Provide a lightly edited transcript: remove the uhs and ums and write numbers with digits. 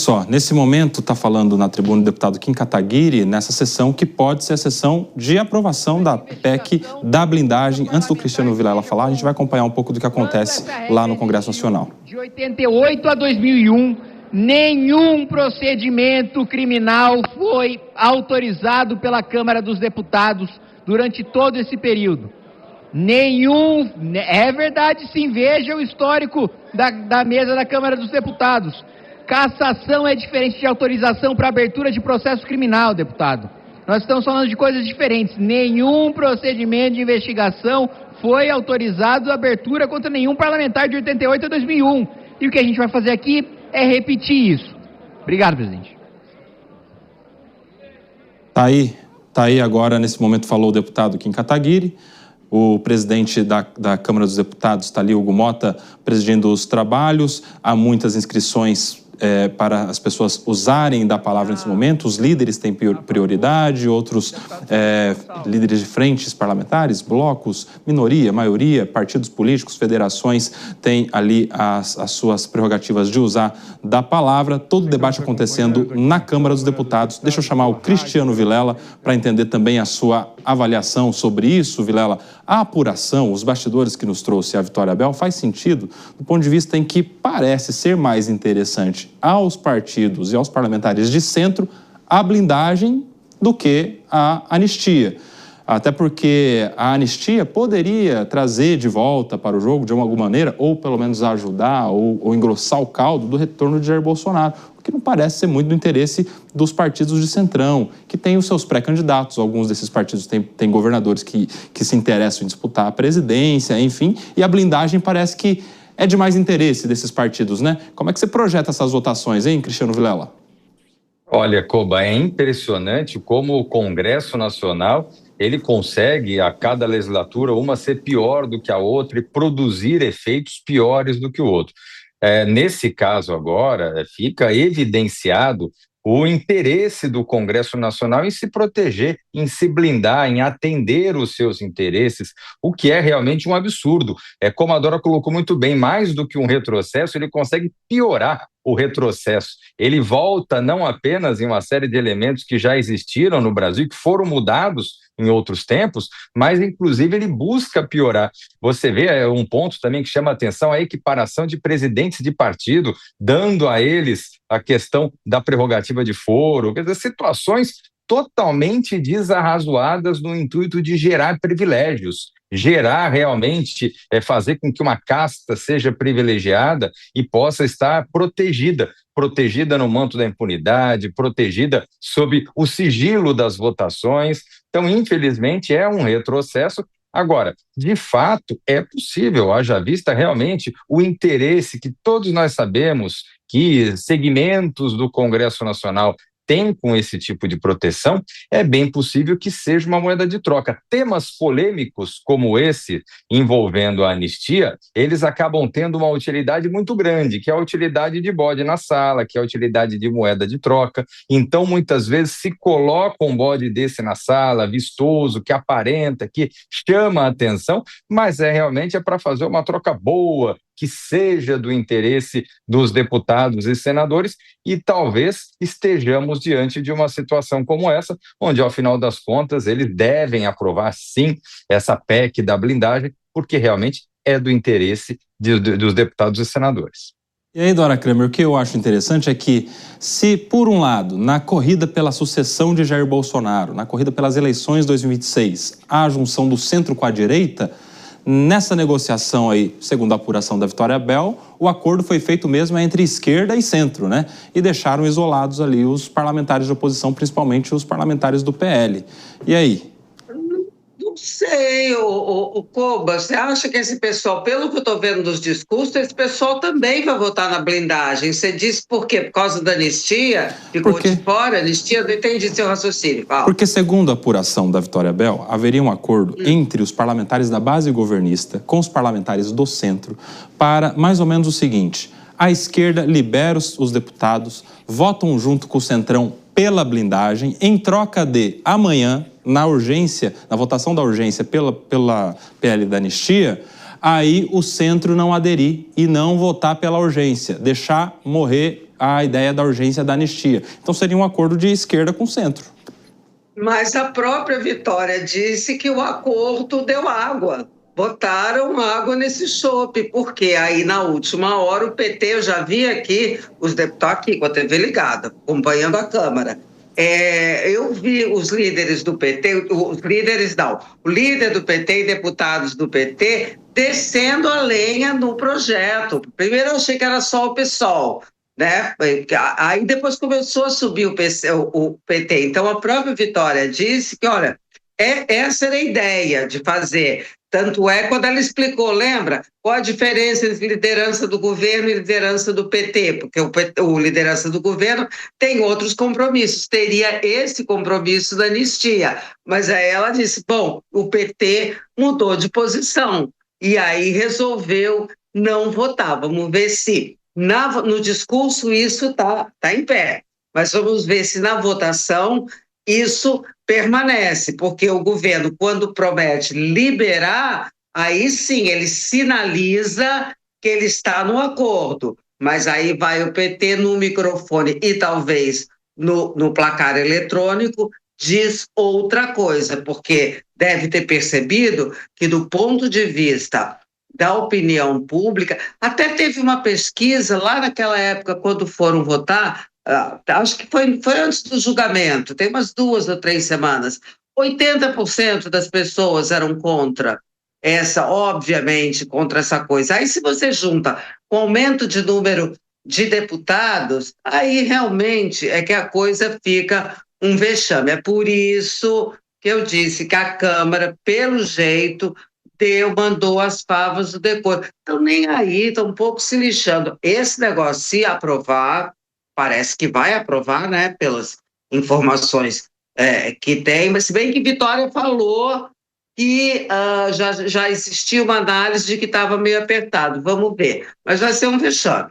só, nesse momento está falando na tribuna o deputado Kim Kataguiri, nessa sessão que pode ser a sessão de aprovação da PEC da blindagem. Antes do Cristiano Vilela falar, a gente vai acompanhar um pouco do que acontece lá no Congresso Nacional. De 88 a 2001, nenhum procedimento criminal foi autorizado pela Câmara dos Deputados durante todo esse período. Nenhum, é verdade sim, veja o histórico da mesa da Câmara dos Deputados. Cassação é diferente de autorização para abertura de processo criminal, deputado. Nós estamos falando de coisas diferentes. Nenhum procedimento de investigação foi autorizado a abertura contra nenhum parlamentar de 88 a 2001. E o que a gente vai fazer aqui é repetir isso. Obrigado, presidente. Tá aí agora, nesse momento, falou o deputado Kim Kataguiri. O presidente da Câmara dos Deputados está ali, Hugo Mota, presidindo os trabalhos. Há muitas inscrições para as pessoas usarem da palavra nesse momento. Os líderes têm prioridade, outros líderes de frentes parlamentares, blocos, minoria, maioria, partidos políticos, federações têm ali as suas prerrogativas de usar da palavra. Todo o debate acontecendo na Câmara dos Deputados. Deixa eu chamar o Cristiano Vilela para entender também a sua avaliação sobre isso. Vilela, a apuração, os bastidores que nos trouxe a Vitória Abel faz sentido do ponto de vista em que parece ser mais interessante aos partidos e aos parlamentares de centro a blindagem do que a anistia. Até porque a anistia poderia trazer de volta para o jogo, de alguma maneira, ou pelo menos ajudar ou engrossar o caldo do retorno de Jair Bolsonaro, o que não parece ser muito do interesse dos partidos de centrão, que têm os seus pré-candidatos. Alguns desses partidos têm governadores que se interessam em disputar a presidência, enfim, e a blindagem parece que é de mais interesse desses partidos, né? Como é que você projeta essas votações, hein, Cristiano Vilela? Olha, Koba, é impressionante como o Congresso Nacional ele consegue, a cada legislatura, uma ser pior do que a outra e produzir efeitos piores do que o outro. Nesse caso agora, fica evidenciado o interesse do Congresso Nacional em se proteger, em se blindar, em atender os seus interesses, o que é realmente um absurdo. Como a Dora colocou muito bem, mais do que um retrocesso, ele consegue piorar o retrocesso. Ele volta não apenas em uma série de elementos que já existiram no Brasil, que foram mudados em outros tempos, mas inclusive ele busca piorar. Você vê um ponto também que chama a atenção, a equiparação de presidentes de partido, dando a eles a questão da prerrogativa de foro, quer dizer, situações totalmente desarrazoadas no intuito de gerar privilégios, gerar realmente, fazer com que uma casta seja privilegiada e possa estar protegida no manto da impunidade, protegida sob o sigilo das votações. Então, infelizmente, é um retrocesso. Agora, de fato, é possível, haja vista realmente o interesse que todos nós sabemos que segmentos do Congresso Nacional têm com esse tipo de proteção, é bem possível que seja uma moeda de troca. Temas polêmicos como esse, envolvendo a anistia, eles acabam tendo uma utilidade muito grande, que é a utilidade de bode na sala, que é a utilidade de moeda de troca. Então, muitas vezes, se coloca um bode desse na sala, vistoso, que aparenta, que chama a atenção, mas realmente para fazer uma troca boa, que seja do interesse dos deputados e senadores, e talvez estejamos diante de uma situação como essa, onde, ao final das contas, eles devem aprovar, sim, essa PEC da blindagem, porque realmente é do interesse dos deputados e senadores. E aí, Dora Kramer, o que eu acho interessante é que, se, por um lado, na corrida pela sucessão de Jair Bolsonaro, na corrida pelas eleições de 2026, há a junção do centro com a direita, nessa negociação aí, segundo a apuração da Vitória Abel, o acordo foi feito mesmo entre esquerda e centro, né? E deixaram isolados ali os parlamentares de oposição, principalmente os parlamentares do PL. E aí? Não sei, o Koba, você acha que esse pessoal, pelo que eu estou vendo dos discursos, esse pessoal também vai votar na blindagem? Você disse por quê? Por causa da anistia? Ficou de fora a anistia? Não entendi seu raciocínio. Fala. Porque, segundo a apuração da Vitória Abel, haveria um acordo entre os parlamentares da base governista com os parlamentares do centro para mais ou menos o seguinte: a esquerda libera os deputados, votam junto com o centrão pela blindagem, em troca de amanhã, na urgência, na votação da urgência pela PL da anistia, aí o centro não aderir e não votar pela urgência, deixar morrer a ideia da urgência da anistia. Então seria um acordo de esquerda com centro. Mas a própria Vitória disse que o acordo deu água. Botaram água nesse chope, porque aí na última hora o PT, eu já vi aqui, os deputados aqui com a TV ligada, acompanhando a Câmara. Eu vi os líderes do PT, o líder do PT e deputados do PT descendo a lenha no projeto. Primeiro eu achei que era só o PSOL, né? Aí depois começou a subir o PT. Então a própria Vitória disse que, olha, essa era a ideia de fazer. Tanto é quando ela explicou, lembra? Qual a diferença entre liderança do governo e liderança do PT? Porque o liderança do governo tem outros compromissos, teria esse compromisso da anistia. Mas aí ela disse, bom, o PT mudou de posição e aí resolveu não votar. Vamos ver se no discurso isso está em pé, mas vamos ver se na votação isso permanece, porque o governo, quando promete liberar, aí sim ele sinaliza que ele está no acordo, mas aí vai o PT no microfone e talvez no placar eletrônico diz outra coisa, porque deve ter percebido que do ponto de vista da opinião pública, até teve uma pesquisa lá naquela época quando foram votar, acho que foi antes do julgamento, tem umas 2 ou 3 semanas, 80% das pessoas eram contra obviamente, contra essa coisa. Aí se você junta com o aumento de número de deputados, aí realmente é que a coisa fica um vexame. É por isso que eu disse que a Câmara, pelo jeito, mandou as favas do decoro. Então nem aí, estão um pouco se lixando. Esse negócio, se aprovar, parece que vai aprovar, né, pelas informações que tem, mas se bem que Vitória falou que já existia uma análise de que estava meio apertado, vamos ver, mas vai ser um vexame.